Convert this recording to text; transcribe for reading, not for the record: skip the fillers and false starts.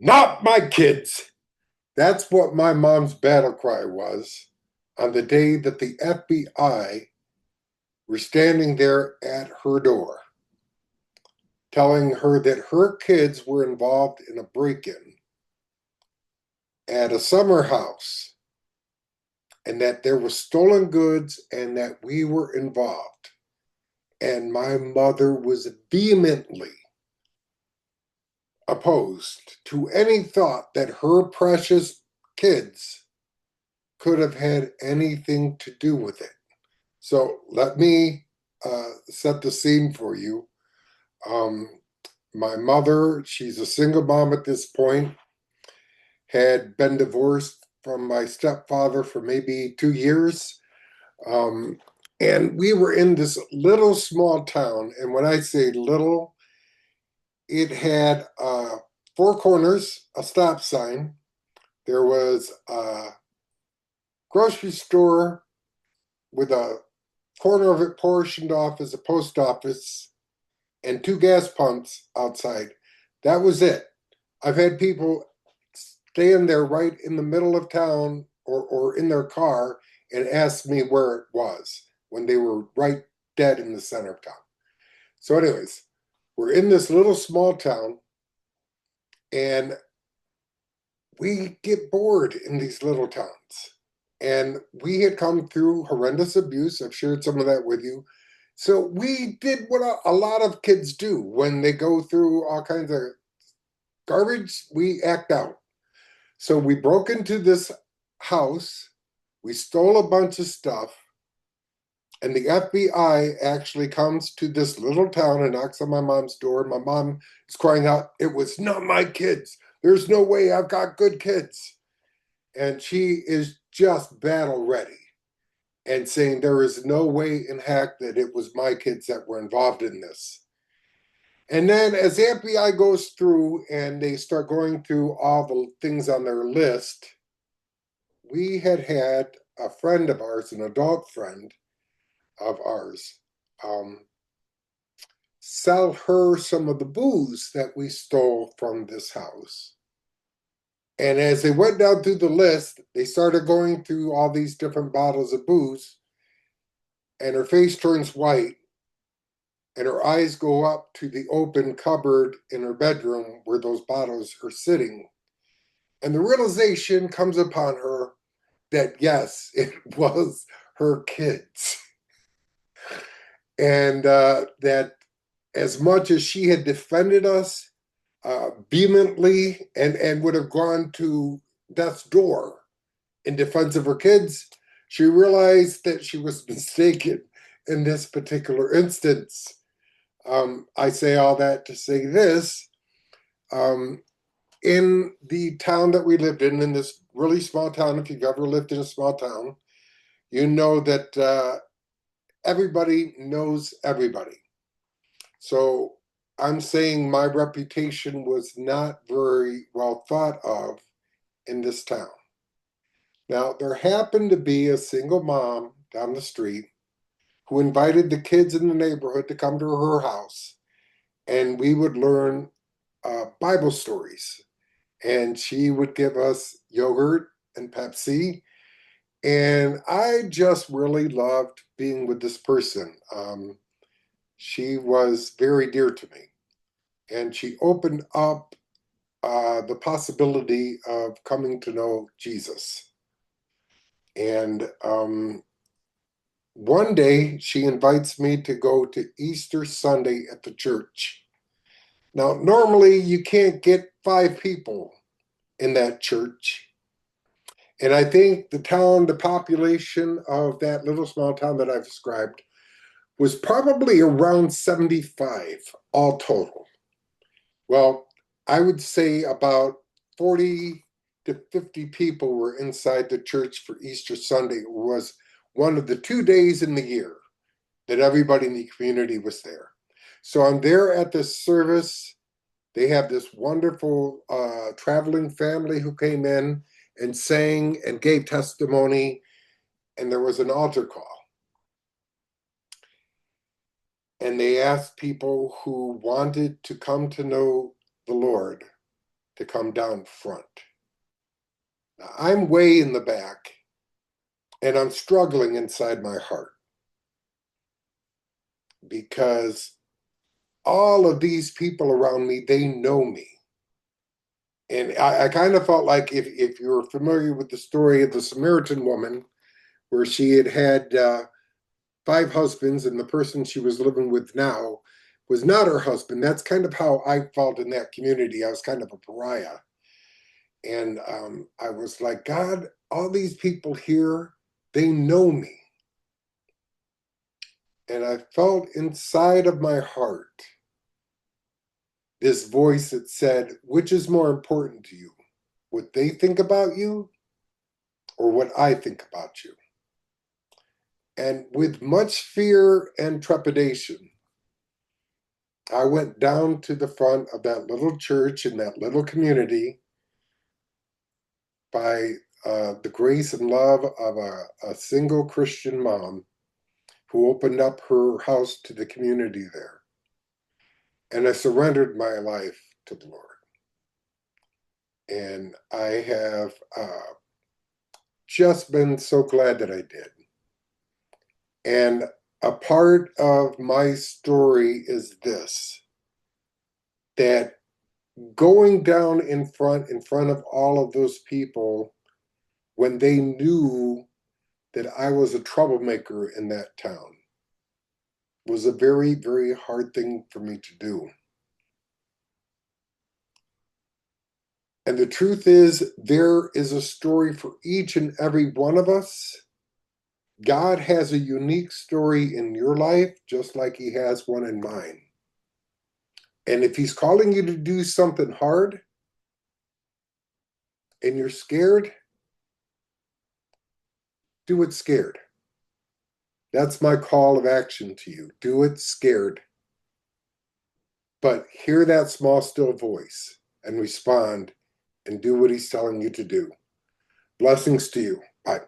Not my kids. That's what my mom's battle cry was on the day that the FBI were standing there at her door, telling her that her kids were involved in a break in at a summer house and that there was stolen goods and that we were involved. And my mother was vehemently opposed to any thought that her precious kids could have had anything to do with it. So let me set the scene for you. Um, my mother, she's a single mom at this point, had been divorced from my stepfather for maybe 2 years. Um, and we were in this little small town. And when I say little, it had four corners, a stop sign. There was a grocery store with a corner of it portioned off as a post office and two gas pumps outside. That was it. I've had people stand there right in the middle of town or in their car and ask me where it was when they were right dead in the center of town. So, anyways, we're in this little small town and we get bored in these little towns. And we had come through horrendous abuse. I've shared some of that with you. So we did what a lot of kids do when they go through all kinds of garbage, we act out. So we broke into this house, we stole a bunch of stuff, and the FBI actually comes to this little town and knocks on my mom's door. And my mom is crying out, "It was not my kids. There's no way, I've got good kids." And she is just battle ready and saying there is no way in heck that it was my kids that were involved in this. And then as the FBI goes through and they start going through all the things on their list, we had a friend of ours, an adult friend of ours, um, sell her some of the booze that we stole from this house. And as they went down through the list, they started going through all these different bottles of booze, and her face turns white, and her eyes go up to the open cupboard in her bedroom where those bottles are sitting. And the realization comes upon her that yes, it was her kids. And that as much as she had defended us vehemently and would have gone to death's door in defense of her kids, she realized that she was mistaken in this particular instance. I say all that to say this. Um, in the town that we lived in this really small town, if you've ever lived in a small town, you know that everybody knows everybody. So I'm saying my reputation was not very well thought of in this town. Now, there happened to be a single mom down the street who invited the kids in the neighborhood to come to her house, and we would learn Bible stories. And she would give us yogurt and Pepsi. And I just really loved being with this person. She was very dear to me. And she opened up the possibility of coming to know Jesus. And one day she invites me to go to Easter Sunday at the church. Now, normally you can't get five people in that church. And I think the population of that little small town that I've described was probably around 75 all total. Well, I would say about 40 to 50 people were inside the church for Easter Sunday. It was one of the 2 days in the year that everybody in the community was there. So I'm there at this service. They have this wonderful traveling family who came in and sang and gave testimony, and there was an altar call. And they asked people who wanted to come to know the Lord to come down front. Now, I'm way in the back, and I'm struggling inside my heart because all of these people around me, they know me. And I kind of felt like if you're familiar with the story of the Samaritan woman, where she had 5 husbands, and the person she was living with now was not her husband. That's kind of how I felt in that community. I was kind of a pariah. And I was like, God, all these people here, they know me. And I felt inside of my heart this voice that said, which is more important to you? What they think about you or what I think about you? And with much fear and trepidation, I went down to the front of that little church in that little community by the grace and love of a single Christian mom who opened up her house to the community there. And I surrendered my life to the Lord. And I have just been so glad that I did. And a part of my story is this, that going down in front of all of those people when they knew that I was a troublemaker in that town was a very, very hard thing for me to do. And the truth is, there is a story for each and every one of us. God has a unique story in your life, just like he has one in mine. And if he's calling you to do something hard and you're scared, do it scared. That's my call of action to you. Do it scared. But hear that small, still voice and respond and do what he's telling you to do. Blessings to you. Bye.